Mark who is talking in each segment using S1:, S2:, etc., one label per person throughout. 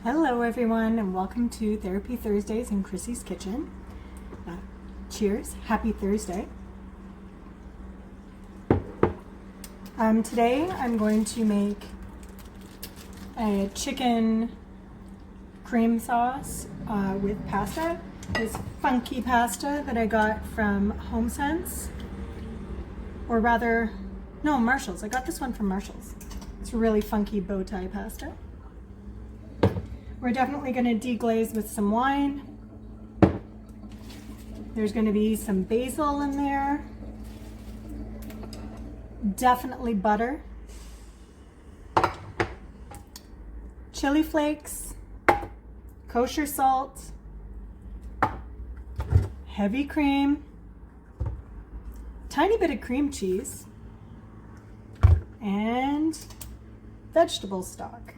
S1: Hello everyone, and welcome to Therapy Thursdays in Chrissy's kitchen. Cheers, happy Thursday. Today I'm going to make a chicken cream sauce with pasta. This funky pasta that I got from HomeSense, or rather, no, Marshall's. I got this one from Marshall's. It's a really funky bow tie pasta. We're definitely going to deglaze with some wine. There's going to be some basil in there. Definitely butter. Chili flakes. Kosher salt. Heavy cream. Tiny bit of cream cheese. And vegetable stock.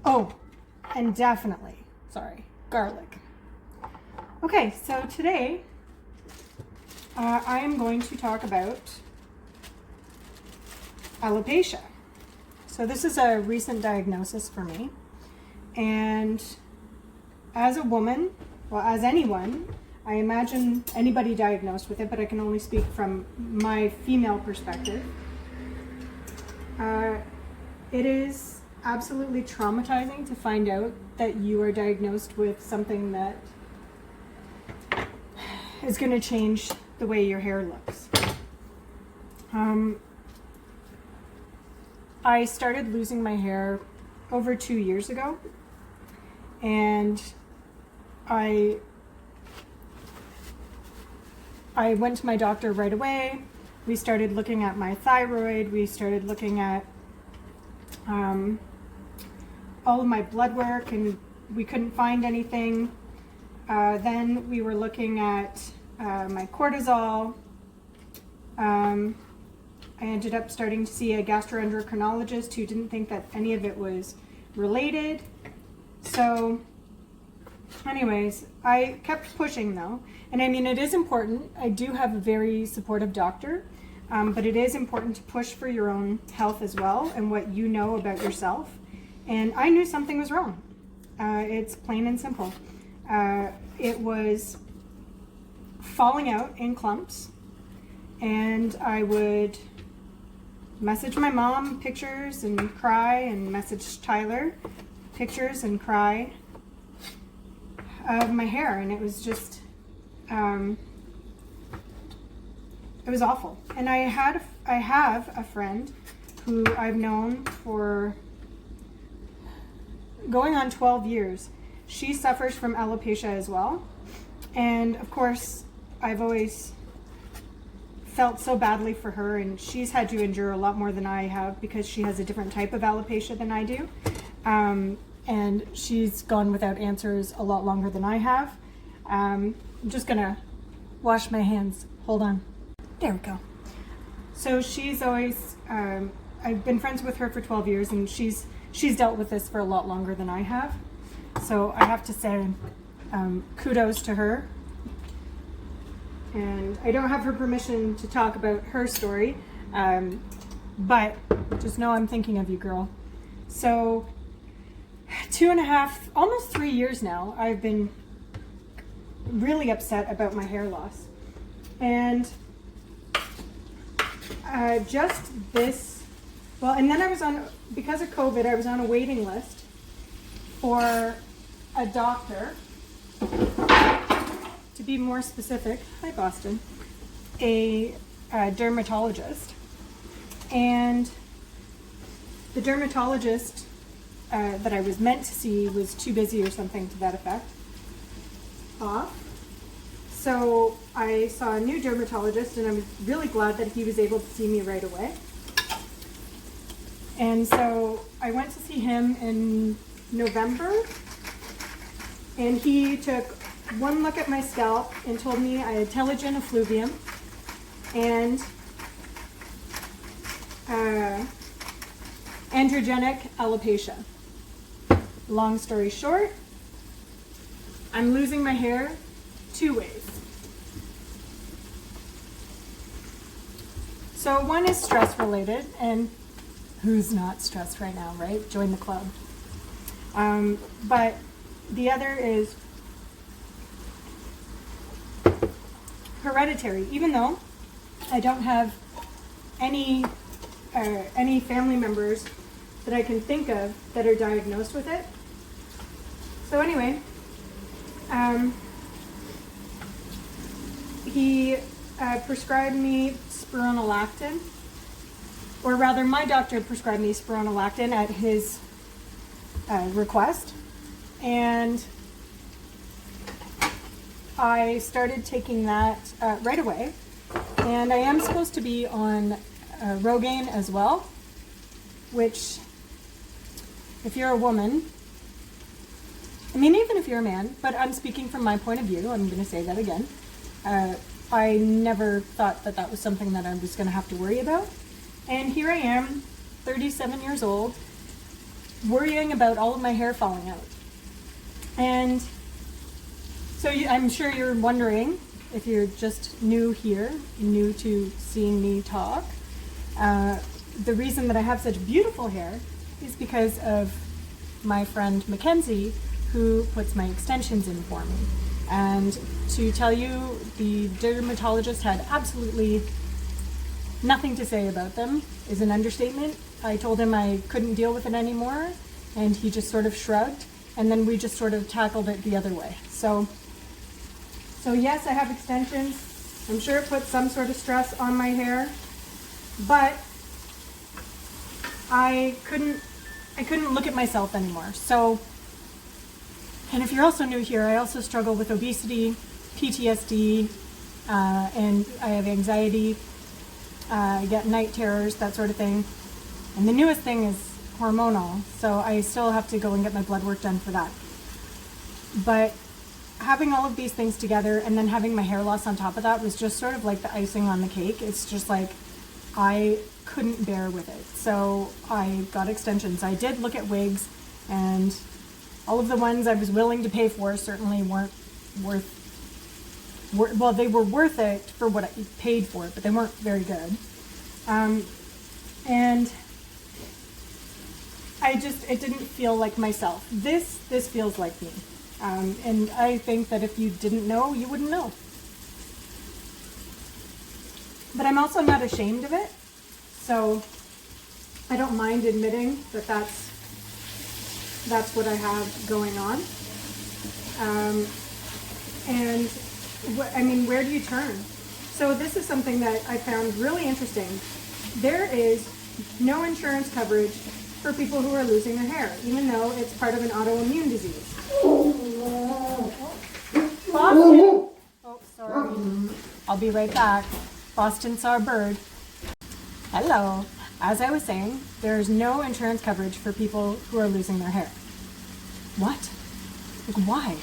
S1: Oh, and definitely, garlic. Okay, so today I am going to talk about alopecia. So this is a recent diagnosis for me. And as a woman, well, as anyone, I imagine anybody diagnosed with it, but I can only speak from my female perspective. It is absolutely traumatizing to find out that you are diagnosed with something that is going to change the way your hair looks. I started losing my hair over 2 years ago, and I went to my doctor right away. We started looking at my thyroid. We started looking at all of my blood work, and we couldn't find anything. Then we were looking at my cortisol. I ended up starting to see a gastroendocrinologist who didn't think that any of it was related. So anyways, I kept pushing though. And I mean, it is important. I do have a very supportive doctor, but it is important to push for your own health as well and what you know about yourself. And I knew something was wrong. It's plain and simple. It was falling out in clumps, and I would message my mom pictures and cry, and message Tyler pictures and cry of my hair, and it was just, it was awful. And I have a friend who I've known for going on 12 years. She suffers from alopecia as well. And of course, I've always felt so badly for her, and she's had to endure a lot more than I have because she has a different type of alopecia than I do. And she's gone without answers a lot longer than I have. I'm just gonna wash my hands. Hold on. There we go. So she's always, I've been friends with her for 12 years, and she's dealt with this for a lot longer than I have. So I have to say kudos to her. And I don't have her permission to talk about her story, but just know I'm thinking of you, girl. So 2.5, almost 3 years now, I've been really upset about my hair loss. And just this, well, and then I was on, because of COVID, I was on a waiting list for a doctor, to be more specific, hi Boston, a dermatologist. And the dermatologist that I was meant to see was too busy or something to that effect. So I saw a new dermatologist, and I was really glad that he was able to see me right away. And so I went to see him in November, and he took one look at my scalp and told me I had telogen effluvium and androgenic alopecia. Long story short, I'm losing my hair 2 ways. So one is stress related, and who's not stressed right now, right? Join the club. But the other is hereditary. Even though I don't have any family members that I can think of that are diagnosed with it. So anyway, he prescribed me spironolactone, or rather my doctor prescribed me spironolactone at his request, and I started taking that right away. And I am supposed to be on Rogaine as well, which, if you're a woman, I mean, even if you're a man, but I'm speaking from my point of view, I'm going to say that again. I never thought that that was something that I was going to have to worry about. And here I am, 37 years old, worrying about all of my hair falling out. And so I'm sure you're wondering, if you're just new here, new to seeing me talk, the reason that I have such beautiful hair is because of my friend Mackenzie, who puts my extensions in for me. And to tell you, the dermatologist had absolutely nothing to say about them is an understatement. I told him I couldn't deal with it anymore, and he just sort of shrugged, and then we just sort of tackled it the other way. So yes, I have extensions. I'm sure it puts some sort of stress on my hair, but I couldn't look at myself anymore. So, and if you're also new here, I also struggle with obesity, PTSD, and I have anxiety. I get night terrors, that sort of thing. And the newest thing is hormonal, so I still have to go and get my blood work done for that. But having all of these things together and then having my hair loss on top of that was just sort of like the icing on the cake. It's just like I couldn't bear with it. So I got extensions. I did look at wigs, and all of the ones I was willing to pay for certainly weren't well, they were worth it for what I paid for it, but they weren't very good. And it didn't feel like myself. This feels like me. And I think that if you didn't know, you wouldn't know. But I'm also not ashamed of it. So I don't mind admitting that that's what I have going on. And I mean, where do you turn? So this is something that I found really interesting. There is no insurance coverage for people who are losing their hair, even though it's part of an autoimmune disease. Boston. Oh, sorry. I'll be right back. Boston saw a bird. Hello. As I was saying, there is no insurance coverage for people who are losing their hair. What? Like, why?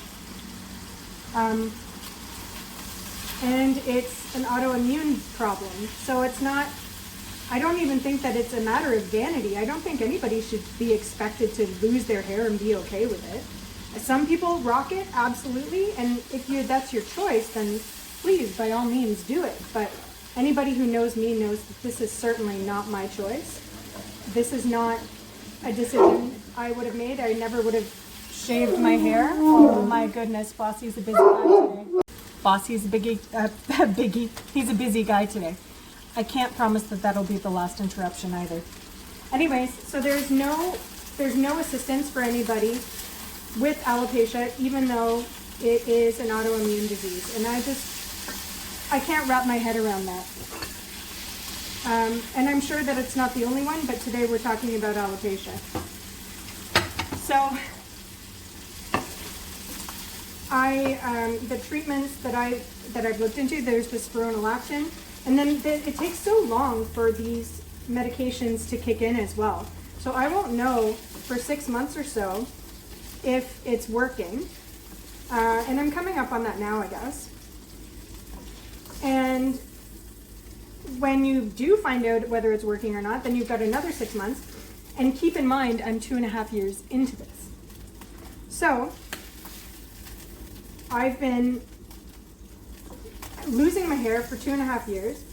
S1: And it's an autoimmune problem. So it's not, I don't even think that it's a matter of vanity. I don't think anybody should be expected to lose their hair and be okay with it. Some people rock it, absolutely, and if that's your choice, then please, by all means, do it. But anybody who knows me knows that this is certainly not my choice. This is not a decision I would have made. I never would have shaved my hair. Oh my goodness, Bossy's a busy guy today. Bossy's a biggie. He's a busy guy today. I can't promise that that'll be the last interruption either. Anyways, so there's no assistance for anybody with alopecia, even though it is an autoimmune disease. And I can't wrap my head around that. And I'm sure that it's not the only one, but today we're talking about alopecia. So the treatments that I've looked into, there's the spironolactone, and then it takes so long for these medications to kick in as well. So I won't know for 6 months or so if it's working. And I'm coming up on that now, I guess. And when you do find out whether it's working or not, then you've got another 6 months. And keep in mind, I'm 2.5 years into this. So I've been losing my hair for 2.5 years.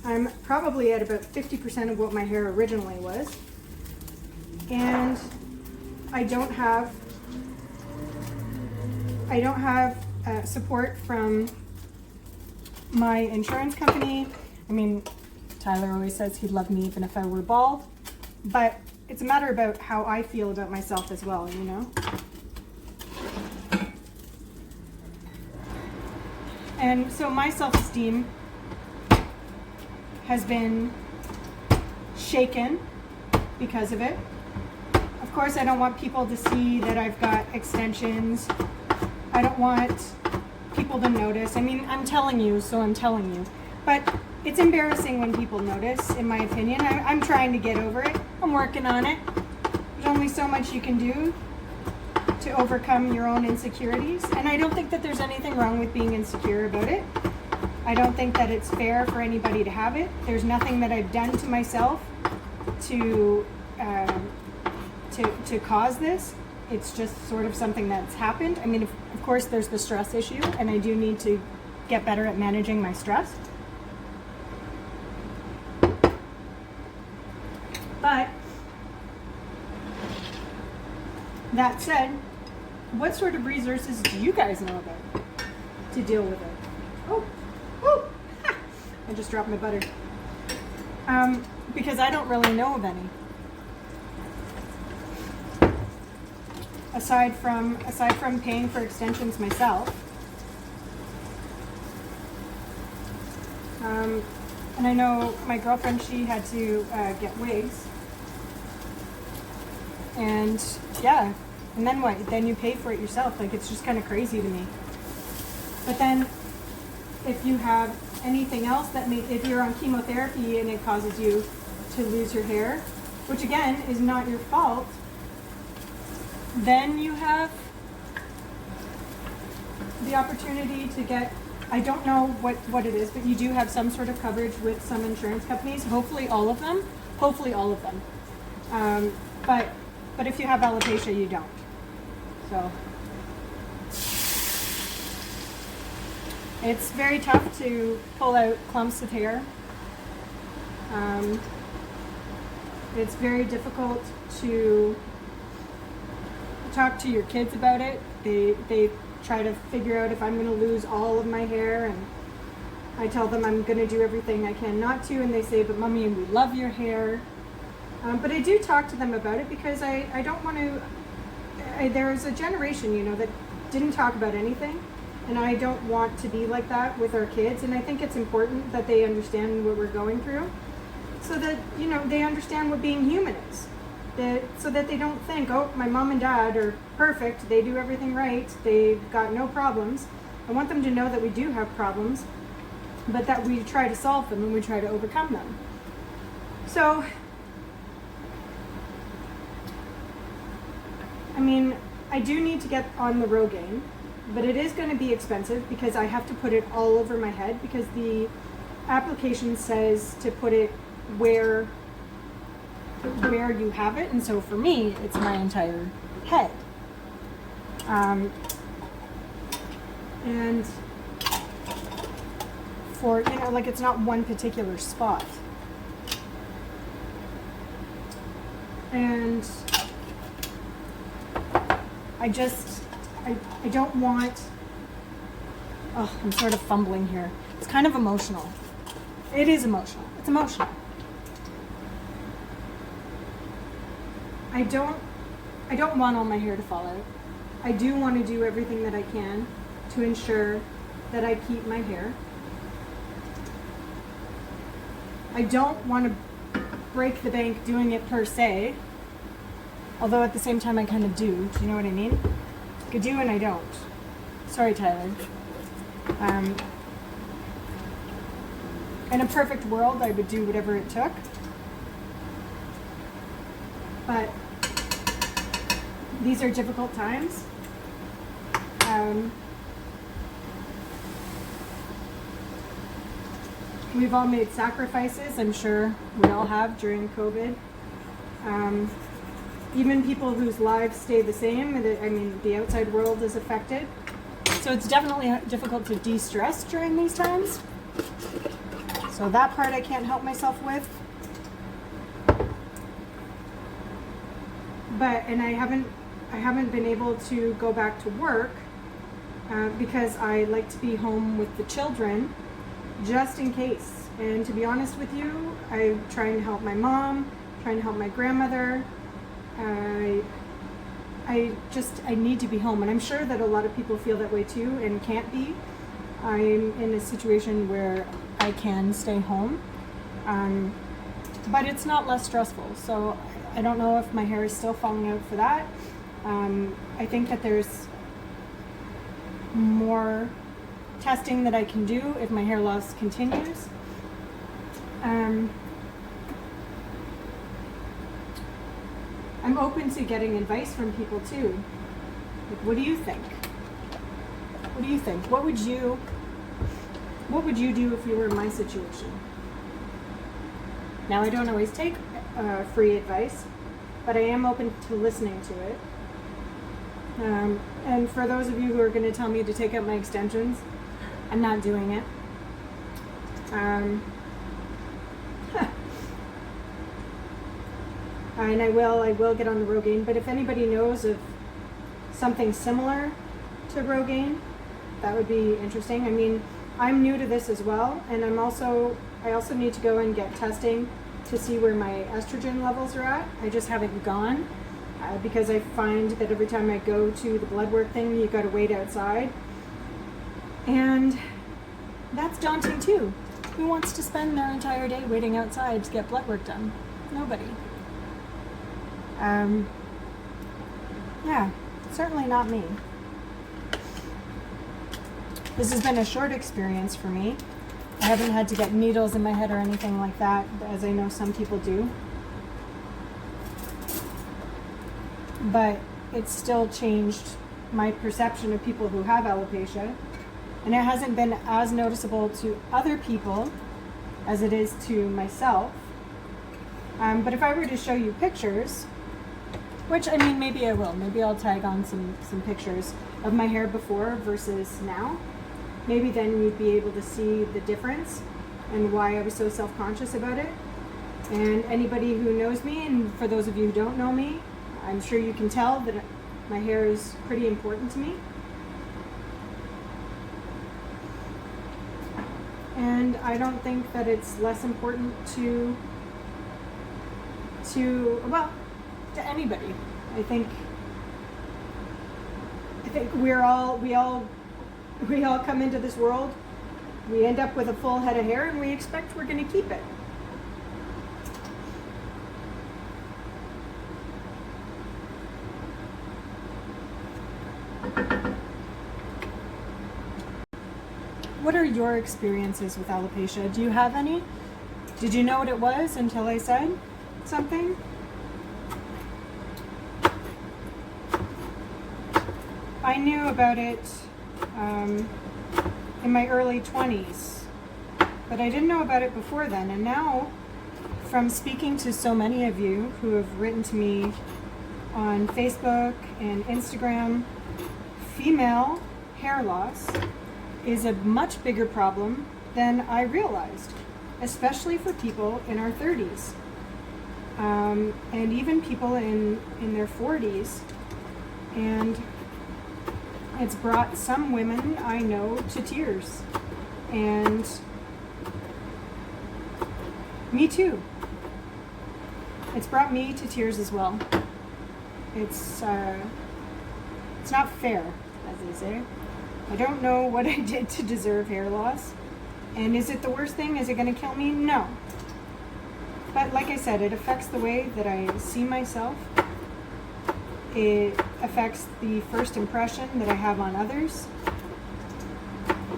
S1: I'm probably at about 50% of what my hair originally was. And I don't have support from my insurance company. I mean, Tyler always says he'd love me even if I were bald, but it's a matter about how I feel about myself as well, you know? And so my self-esteem has been shaken because of it. Of course, I don't want people to see that I've got extensions. I don't want people to notice. I mean, I'm telling you, so I'm telling you. But it's embarrassing when people notice, in my opinion. I'm trying to get over it. I'm working on it. There's only so much you can do to overcome your own insecurities. And I don't think that there's anything wrong with being insecure about it. I don't think that it's fair for anybody to have it. There's nothing that I've done to myself to cause this. It's just sort of something that's happened. I mean, of course, there's the stress issue, and I do need to get better at managing my stress. But that said, what sort of resources do you guys know about to deal with it? Oh, ha, I just dropped my butter. Because I don't really know of any. Aside from paying for extensions myself. And I know my girlfriend, she had to get wigs. And yeah, and then what? Then you pay for it yourself. Like, it's just kind of crazy to me. But then if you have anything else if you're on chemotherapy and it causes you to lose your hair, which again is not your fault, then you have the opportunity to get, I don't know what it is, but you do have some sort of coverage with some insurance companies, hopefully all of them. But if you have alopecia, you don't. So it's very tough to pull out clumps of hair. It's very difficult to talk to your kids about it. They try to figure out if I'm going to lose all of my hair, and I tell them I'm going to do everything I can not to, and they say, but Mommy, we love your hair. But I do talk to them about it because I don't want to, there's a generation, you know, that didn't talk about anything, and I don't want to be like that with our kids, and I think it's important that they understand what we're going through so that, you know, they understand what being human is. So that they don't think, oh, my mom and dad are perfect, they do everything right, they've got no problems. I want them to know that we do have problems, but that we try to solve them and we try to overcome them. So, I mean, I do need to get on the Rogaine, but it is going to be expensive because I have to put it all over my head because the application says to put it where you have it, and so for me it's my entire head, and for, you know, like, it's not one particular spot, and I don't want, oh, I'm sort of fumbling here. It's kind of emotional. It is emotional. It's emotional. I don't want all my hair to fall out. I do want to do everything that I can to ensure that I keep my hair. I don't want to break the bank doing it per se, although at the same time I kind of do. Do you know what I mean? I do and I don't. Sorry, Tyler. In a perfect world, I would do whatever it took. But these are difficult times. We've all made sacrifices, I'm sure we all have during COVID. Even people whose lives stay the same, I mean, the outside world is affected. So it's definitely difficult to de-stress during these times. So that part I can't help myself with. And I haven't I haven't been able to go back to work because I like to be home with the children just in case. And to be honest with you, I'm trying to help my mom, trying to help my grandmother. I need to be home, and I'm sure that a lot of people feel that way too and can't be. I'm in a situation where I can stay home, but it's not less stressful. So I don't know if my hair is still falling out for that. I think that there's more testing that I can do if my hair loss continues. I'm open to getting advice from people too. Like, what do you think? What do you think? What would you do if you were in my situation? Now, I don't always take free advice, but I am open to listening to it. And for those of you who are going to tell me to take out my extensions, I'm not doing it. And I will get on the Rogaine, but if anybody knows of something similar to Rogaine, that would be interesting. I mean, I'm new to this as well, and I also need to go and get testing to see where my estrogen levels are at. I just haven't gone because I find that every time I go to the blood work thing, you got to wait outside, and that's daunting too. Who wants to spend their entire day waiting outside to get blood work done? Nobody. Yeah, certainly not me. This has been a short experience for me. I haven't had to get needles in my head or anything like that, as I know some people do. But it's still changed my perception of people who have alopecia. And it hasn't been as noticeable to other people as it is to myself. But if I were to show you pictures, which, I mean, maybe I will. Maybe I'll tag on some pictures of my hair before versus now. Maybe then you'd be able to see the difference and why I was so self-conscious about it. And anybody who knows me, and for those of you who don't know me, I'm sure you can tell that my hair is pretty important to me. And I don't think that it's less important to anybody. I think we all come into this world, we end up with a full head of hair, and we expect we're going to keep it. What are your experiences with alopecia? Do you have any? Did you know what it was until I said something? I knew about it in my early 20s, but I didn't know about it before then. And now, from speaking to so many of you who have written to me on Facebook and Instagram, female hair loss is a much bigger problem than I realized, especially for people in our 30s, and even people in their 40s. And it's brought some women I know to tears, and me too. It's brought me to tears as well. It's not fair, as they say. I don't know what I did to deserve hair loss. And is it the worst thing? Is it going to kill me? No. But like I said, it affects the way that I see myself. It affects the first impression that I have on others,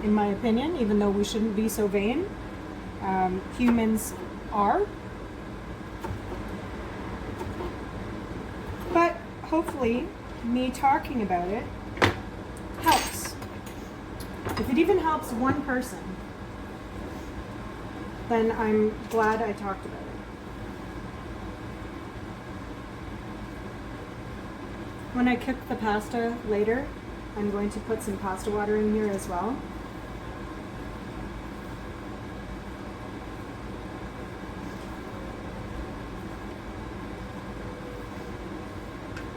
S1: in my opinion, even though we shouldn't be so vain. Humans are. But hopefully, me talking about it helps. If it even helps one person, then I'm glad I talked about it. When I cook the pasta later, I'm going to put some pasta water in here as well.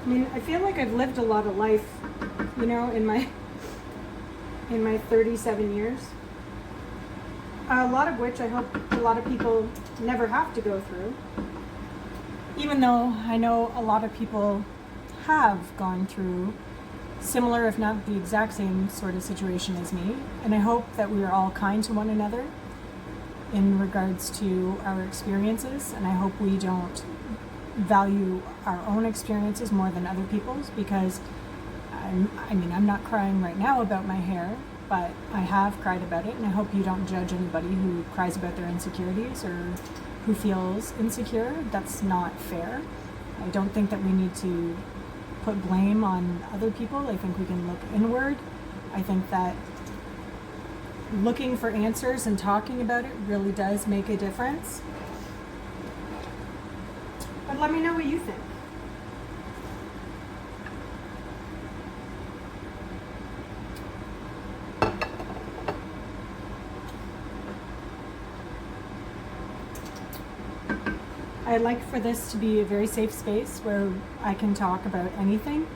S1: I mean, I feel like I've lived a lot of life, you know, in my 37 years. A lot of which I hope a lot of people never have to go through. Even though I know a lot of people have gone through similar, if not the exact same sort of situation as me. And I hope that we are all kind to one another in regards to our experiences. And I hope we don't value our own experiences more than other people's, because I'm not crying right now about my hair, but I have cried about it, and I hope you don't judge anybody who cries about their insecurities or who feels insecure. That's not fair. I don't think that we need to put blame on other people. I think we can look inward. I think that looking for answers and talking about it really does make a difference. But let me know what you think. I like for this to be a very safe space where I can talk about anything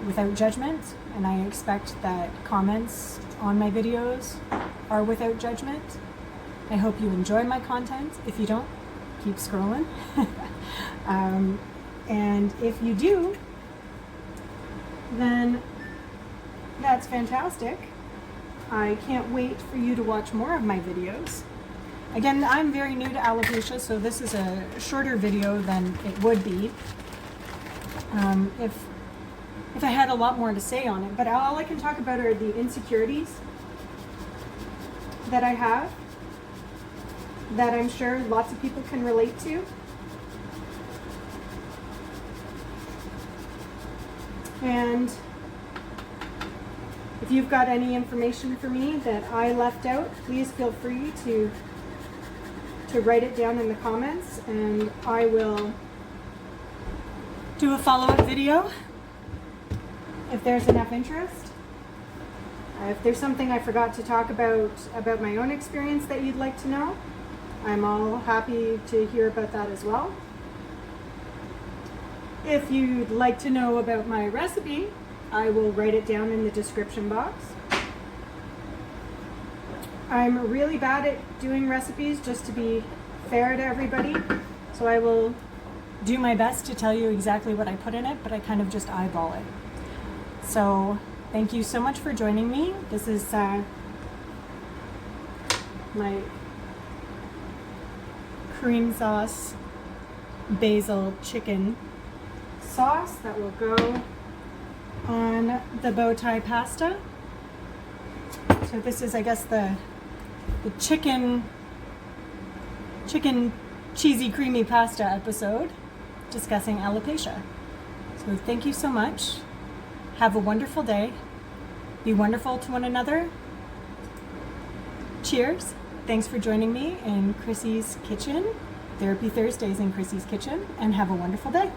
S1: without judgment, and I expect that comments on my videos are without judgment. I hope you enjoy my content. If you don't, keep scrolling. And if you do, then that's fantastic. I can't wait for you to watch more of my videos. Again, I'm very new to alopecia, so this is a shorter video than it would be if I had a lot more to say on it. But all I can talk about are the insecurities that I have, that I'm sure lots of people can relate to. And if you've got any information for me that I left out, please feel free to write it down in the comments, and I will do a follow-up video if there's enough interest. If there's something I forgot to talk about my own experience that you'd like to know, I'm all happy to hear about that as well. If you'd like to know about my recipe, I will write it down in the description box. I'm really bad at doing recipes, just to be fair to everybody, so I will do my best to tell you exactly what I put in it, but I kind of just eyeball it. So thank you so much for joining me. This is my cream sauce basil chicken sauce that will go on the bow tie pasta. So this is, I guess, the chicken cheesy creamy pasta episode discussing alopecia. So thank you so much. Have a wonderful day. Be wonderful to one another. Cheers. Thanks for joining me in Chrissy's kitchen. Therapy Thursdays in Chrissy's kitchen, and have a wonderful day.